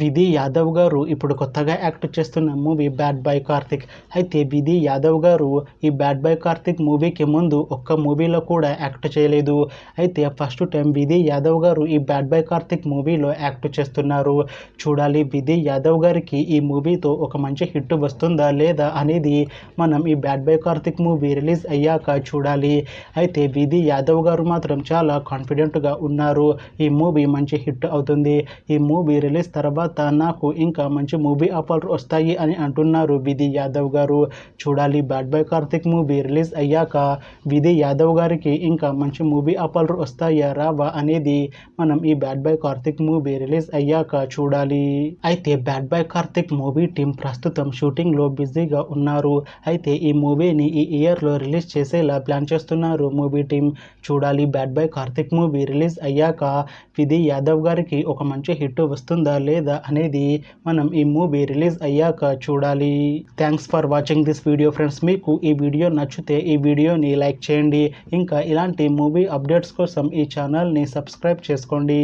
విధి యాదవ్ గారు ఇప్పుడు కొత్తగా యాక్ట్ చేస్తున్న మూవీ బ్యాడ్ బాయ్ కార్తిక్. అయితే విధి యాదవ్ గారు ఈ బ్యాడ్ బాయ్ కార్తిక్ మూవీకి ముందు ఒక్క మూవీలో కూడా యాక్ట్ చేయలేదు. అయితే ఫస్ట్ టైం విధి యాదవ్ గారు ఈ బ్యాడ్ బాయ్ కార్తిక్ మూవీలో యాక్ట్ చేస్తున్నారు. చూడాలి విధి యాదవ్ గారికి ఈ మూవీతో ఒక మంచి హిట్ వస్తుందా లేదా అనేది మనం ఈ bad boy Karthik movie release అయ్యాక చూడాలి. అయితే విధి యాదవ్ గారు మాత్రం చాలా కాన్ఫిడెంట్గా ఉన్నారు. ఈ మూవీ మంచి హిట్ అవుతుంది. ఈ మూవీ రిలీజ్ తర్వాత నాకు ఇంకా మంచి మూవీ ఆఫర్లు వస్తాయి అని అంటున్నారు విధి యాదవ్ గారు. చూడాలి bad boy Karthik movie release అయ్యాక విధి యాదవ్ గారికి ఇంకా మంచి మూవీ ఆఫర్లు వస్తాయా రావా అనేది మనం ఈ bad boy Karthik movie release అయ్యాక చూడాలి. అయితే bad boy Karthik movie team ప్రస్తుతం షూటింగ్ లో బిజీగా ఉన్నారు. అయితే ఈ మూవీని ఈ ఇయర్ లో రిలీజ్ చేసేలా ప్లాన్ చేస్తున్నారు మూవీ టీం. చూడాలి bad boy Karthik movie release అయ్యాక విధి యాదవ్ గారికి ఒక మంచి హిట్ వస్తుందా లేదా అనేది మనం ఈ మూవీ రిలీజ్ అయ్యాక చూడాలి. Thanks for watching this video friends. మీకు ఈ వీడియో నచ్చితే ఈ వీడియోని లైక్ చేయండి. ఇంకా ఇలాంటి మూవీ అప్డేట్స్ కోసం ఈ ఛానల్ని సబ్స్క్రైబ్ చేసుకోండి.